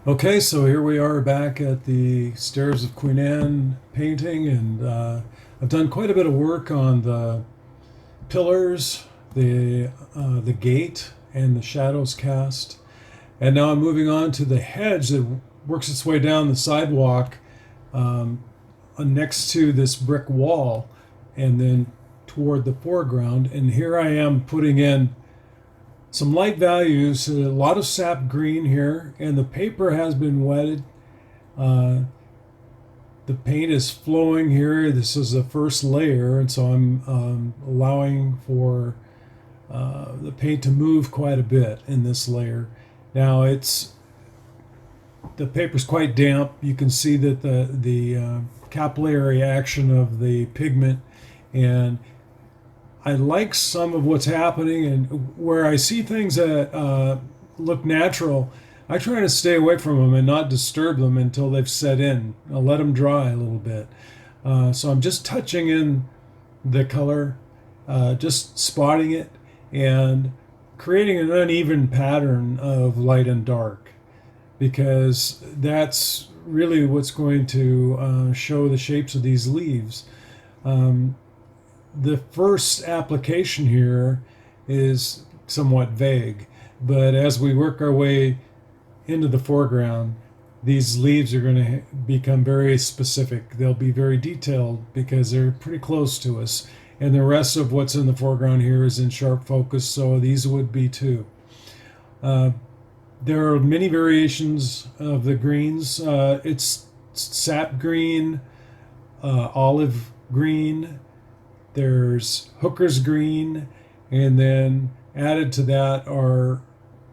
Okay, so here we are back at the Stairs of Queen Anne painting, and I've done quite a bit of work on the pillars, the gate, and the shadows cast. And now I'm moving on to the hedge that works its way down the sidewalk um, next to this brick wall, and then toward the foreground. And here I am putting in some light values, a lot of sap green here, and the paper has been wetted. Uh, the paint is flowing here. This is the first layer, and so I'm allowing for the paint to move quite a bit in this layer. Now the paper's quite damp. You can see that the capillary action of the pigment, and I like some of what's happening, and where I see things that look natural, I try to stay away from them and not disturb them until they've set in. I'll let them dry a little bit. So I'm just touching in the color, just spotting it, and creating an uneven pattern of light and dark, because that's really what's going to show the shapes of these leaves. Um, the first application here is somewhat vague, but as we work our way into the foreground, these leaves are going to become very specific. They'll be very detailed because they're pretty close to us. And the rest of what's in the foreground here is in sharp focus, so these would be too. Uh, there are many variations of the greens. It's sap green, olive green, there's hooker's green, and then added to that are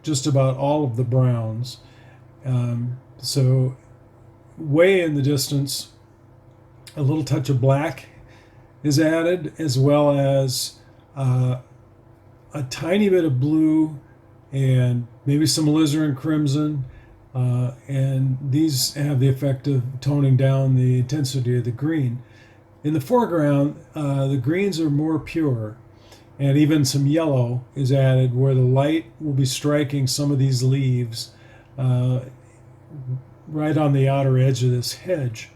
just about all of the browns. So way in the distance, a little touch of black is added, as well as uh, a tiny bit of blue and maybe some alizarin crimson. And these have the effect of toning down the intensity of the green. In the foreground, the greens are more pure, and even some yellow is added where the light will be striking some of these leaves uh, right on the outer edge of this hedge.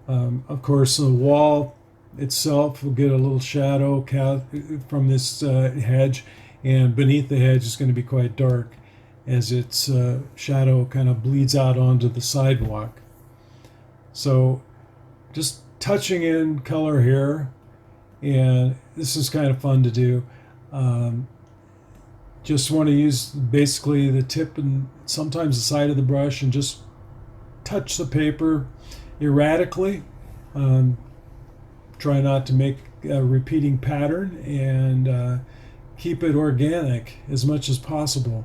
Of course, the wall itself will get a little shadow from this hedge, and beneath the hedge is going to be quite dark as its shadow kind of bleeds out onto the sidewalk. So just touching in color here, and this is kind of fun to do. Um, just want to use basically the tip and sometimes the side of the brush and just touch the paper erratically. Um, Try not to make a repeating pattern, and keep it organic as much as possible.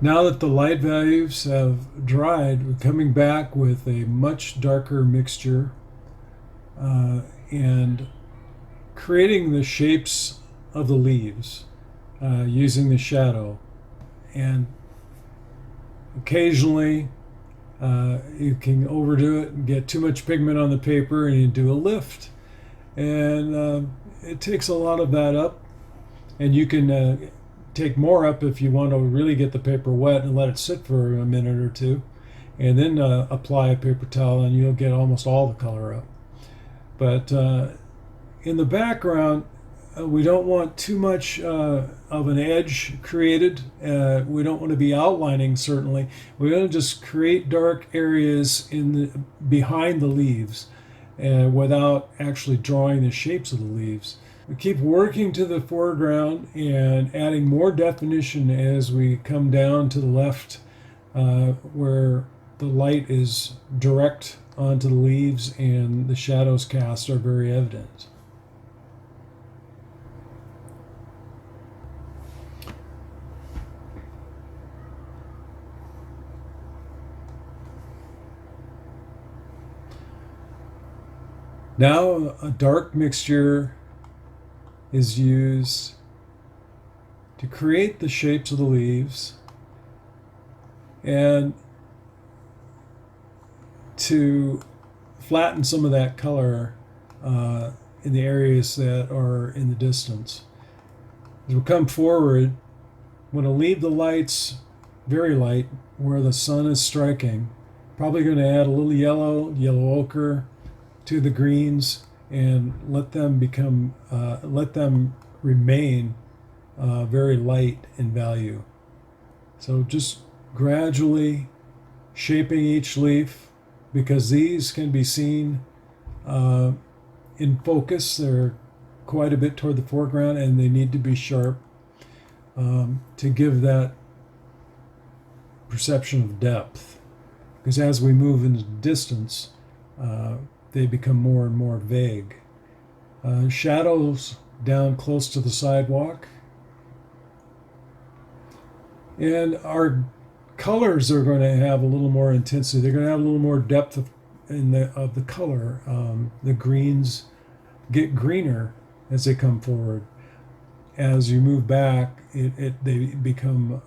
Now that the light values have dried, we're coming back with a much darker mixture and creating the shapes of the leaves using the shadow. And occasionally you can overdo it and get too much pigment on the paper and you do a lift. And it takes a lot of that up, and you can take more up if you want to really get the paper wet and let it sit for a minute or two, and then apply a paper towel and you'll get almost all the color up. But in the background, we don't want too much of an edge created. We don't want to be outlining, certainly. We want to just create dark areas behind the leaves without actually drawing the shapes of the leaves. We keep working to the foreground and adding more definition as we come down to the left where the light is direct onto the leaves and the shadows cast are very evident. Now a dark mixture is used to create the shapes of the leaves and to flatten some of that color in the areas that are in the distance. As we come forward, I'm going to leave the lights very light where the sun is striking. Probably going to add a little yellow ochre to the greens and let them remain very light in value. So just gradually shaping each leaf, because these can be seen in focus. They're quite a bit toward the foreground and they need to be sharp to give that perception of depth. Because as we move into distance, they become more and more vague. Shadows down close to the sidewalk. And our colors are going to have a little more intensity. They're going to have a little more depth of the color. The greens get greener as they come forward. As you move back, they become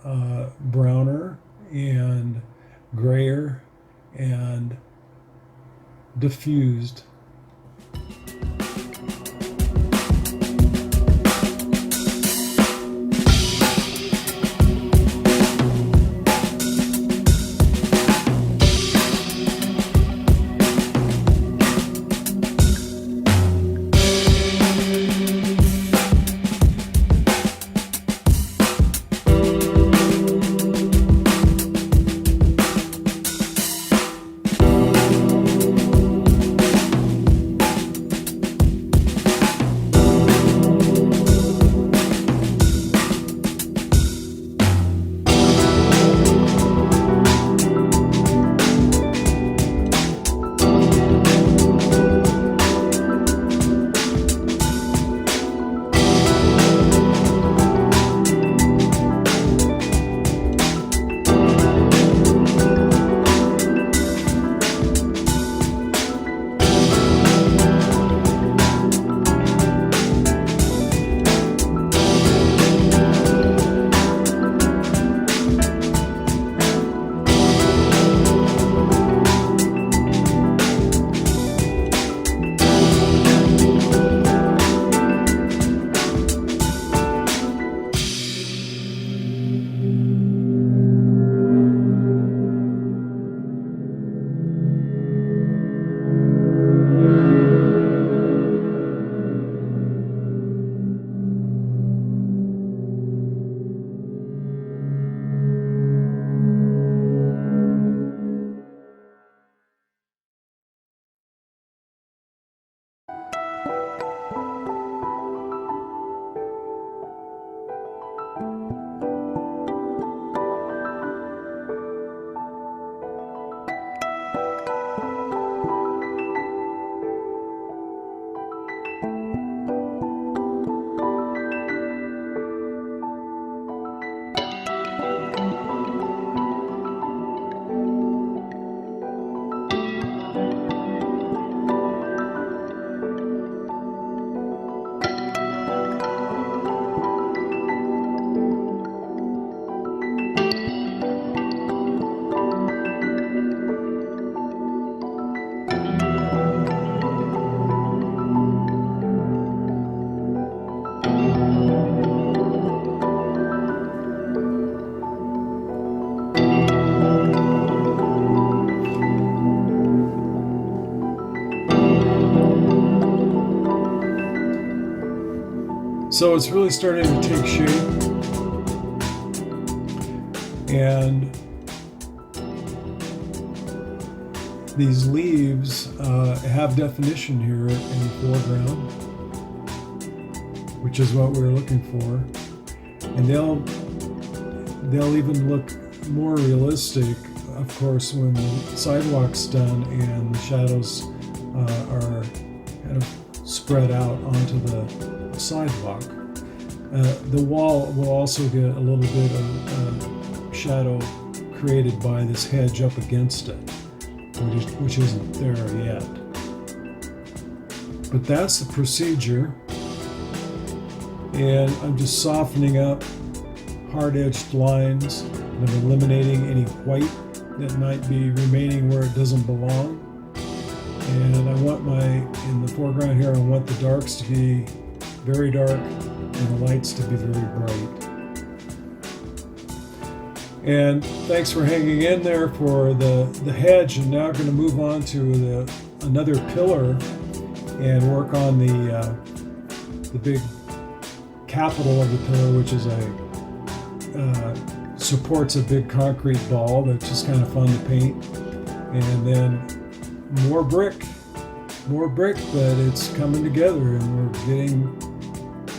browner and grayer and diffused. So it's really starting to take shape, and these leaves have definition here in the foreground, which is what we're looking for, and they'll even look more realistic, of course, when the sidewalk's done and the shadows are kind of spread out onto the sidewalk. The wall will also get a little bit of shadow created by this hedge up against it, which isn't there yet. But that's the procedure, and I'm just softening up hard-edged lines, and I'm eliminating any white that might be remaining where it doesn't belong. And I want in the foreground here, I want the darks to be very dark and the lights to be very bright. And thanks for hanging in there for the hedge. And now I'm going to move on to another pillar and work on the big capital of the pillar, which is supports a big concrete ball that's just kind of fun to paint. And then more brick, but it's coming together, and we're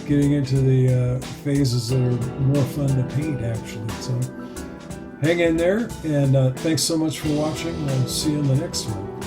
getting into the phases that are more fun to paint, actually. So hang in there, and thanks so much for watching. I'll see you in the next one.